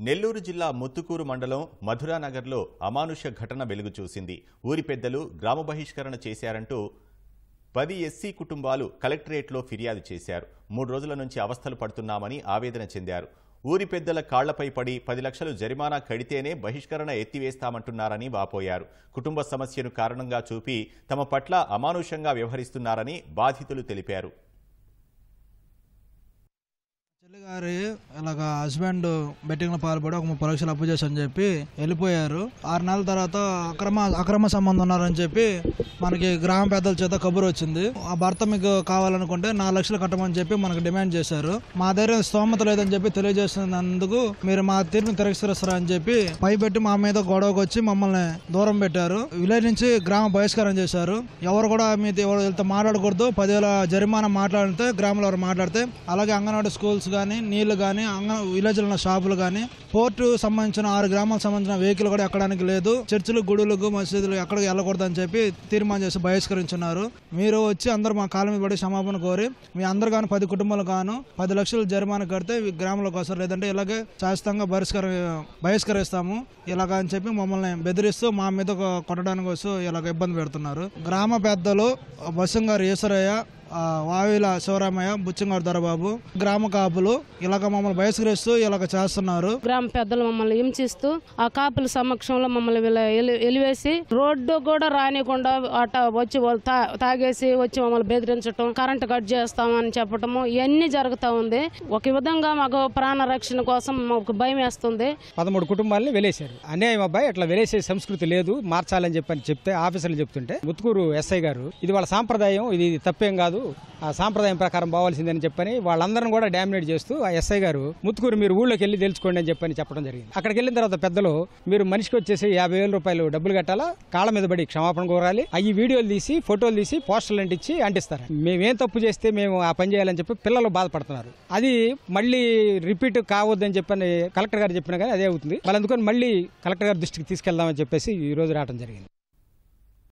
నెల్లూరు జిల్లా ముత్తుకూరు మండలం మధురానగర్లో అమానుష ఘటన వెలుగు చూసింది. ఊరి పెద్దలు గ్రామ బహిష్కరణ చేశారంటూ 10 ఎస్సీ కుటుంబాలు కలెక్టరేట్లో ఫిర్యాదు చేశారు. 3 రోజుల నుంచి అవస్థలు పడుతున్నామని ఆవేదన చెందారు. ఊరి పెద్దల కాళ్లపై పడి 10 లక్షలు జరిమానా కడితేనే బహిష్కరణ ఎత్తివేస్తామంటున్నారని వాపోయారు. కుటుంబ సమస్యను కారణంగా చూపి తమ పట్ల అమానుషంగా వ్యవహరిస్తున్నారని బాధితులు తెలిపారు. చెల్లిగారి ఇలాగ హస్బెండ్ బెట్టింగ్లో పాల్పడి ఒక 30 లక్షలు అప్పు చేసి అని చెప్పి వెళ్ళిపోయారు. 6 నెలల తర్వాత అక్రమ సంబంధం ఉన్నారని చెప్పి మనకి గ్రామ పెద్దల చేత కబురు వచ్చింది. ఆ భర్త మీకు కావాలనుకుంటే 4 లక్షలు కట్టమని చెప్పి మనకు డిమాండ్ చేశారు. మా దగ్గర స్తోమత లేదని చెప్పి తెలియజేసినందుకు మీరు మా తీర్పుని తిరస్కరిస్తారా అని చెప్పి పైపెట్టి మా మీద గొడవకు వచ్చి మమ్మల్ని దూరం పెట్టారు. విలేజ్ నుంచి గ్రామ బహిష్కారం చేశారు. ఎవరు కూడా మీతో వీళ్ళతో మాట్లాడకూడదు, 10,000 జరిమానా మాట్లాడితే గ్రామంలో ఎవరు మాట్లాడితే, అలాగే అంగన్వాడీ స్కూల్స్ కానీ నీళ్లు కానీ విలేజ్లో ఉన్న షాపులు కానీ పోర్టు సంబంధించిన 6 గ్రామాలకు సంబంధించిన వెహికల్ కూడా ఎక్కడానికి లేదు. చర్చిలు గుడులకు మసీదులు ఎక్కడికి వెళ్ళకూడదు అని చెప్పి తీర్మానం చేసి బహిష్కరించున్నారు. మీరు వచ్చి అందరూ మా కాలం మీద పడి క్షమాపణ కోరి మీ అందరు కానీ 10 కుటుంబాలు గాను 10 లక్షలు జరిమానా కడితే గ్రామంలోకి వస్తారు, లేదంటే ఇలాగే శాశ్వతంగా బహిష్కరిస్తాము ఇలాగ అని చెప్పి మమ్మల్ని బెదిరిస్తూ మా మీద కొట్టడానికి వస్తూ ఇలాగ ఇబ్బంది పెడుతున్నారు. గ్రామ పెద్దలు బస్సంగారు ఈశ్వరయ్య, వావిల శివరామయ్య, బుచ్చంగారు దొరబాబు, గ్రామ కాపులు ఇలాగ మమ్మల్ని బహిష్కరిస్తూ ఇలాగ చేస్తున్నారు. గ్రామ పెద్దలు మమ్మల్ని హింసిస్తూ ఆ కాపుల సమక్షంలో మమ్మల్ని ఎలివేసి రోడ్డు కూడా రానికుండా అట వచ్చి వాళ్ళు తాగేసి వచ్చి మమ్మల్ని బెదిరించడం, కరెంటు కట్ చేస్తామని చెప్పటము ఇవన్నీ జరుగుతూ ఉంది. ఒక విధంగా మాకు ప్రాణ రక్షణ కోసం మాకు భయం వేస్తుంది. 13 కుటుంబాలని వెలేశారు. అన్యాయం అబ్బాయి, అట్లా వెలేసే సంస్కృతి లేదు, మార్చాలని చెప్పని చెప్తే ఆఫీసర్లు చెప్తుంటే ముత్తుకూరు ఎస్ఐ గారు ఇది వాళ్ళ సాంప్రదాయం, ఇది తప్పేం కాదు, ఆ సాంప్రదాయం ప్రకారం పోవాల్సిందని చెప్పని వాళ్ళందరిని కూడా డామినేట్ చేస్తూ ఆ ఎస్ఐ గారు ముత్తుకూరు మీరు ఊళ్ళోకి వెళ్ళి తెలుసుకోండి అని చెప్పని చెప్పడం జరిగింది. అక్కడికి వెళ్ళిన తర్వాత పెద్దలు మీరు మనిషికి వచ్చేసి 50,000 రూపాయలు డబ్బులు కట్టాలా, కాళ్ళ మీద పడి క్షమాపణ కోరాలి, అవి వీడియోలు తీసి ఫోటోలు తీసి పోస్టర్లు అంటించి అంటిస్తారు. మేమేం తప్పు చేస్తే మేము ఆ పని చేయాలని చెప్పి పిల్లలు బాధపడుతున్నారు. అది మళ్ళీ రిపీట్ కావద్దని చెప్పని కలెక్టర్ గారు చెప్పినా కానీ అదే అవుతుంది. వాళ్ళందుకని మళ్ళీ కలెక్టర్ గారి దృష్టికి తీసుకెళ్దామని చెప్పేసి ఈ రోజు రావడం జరిగింది.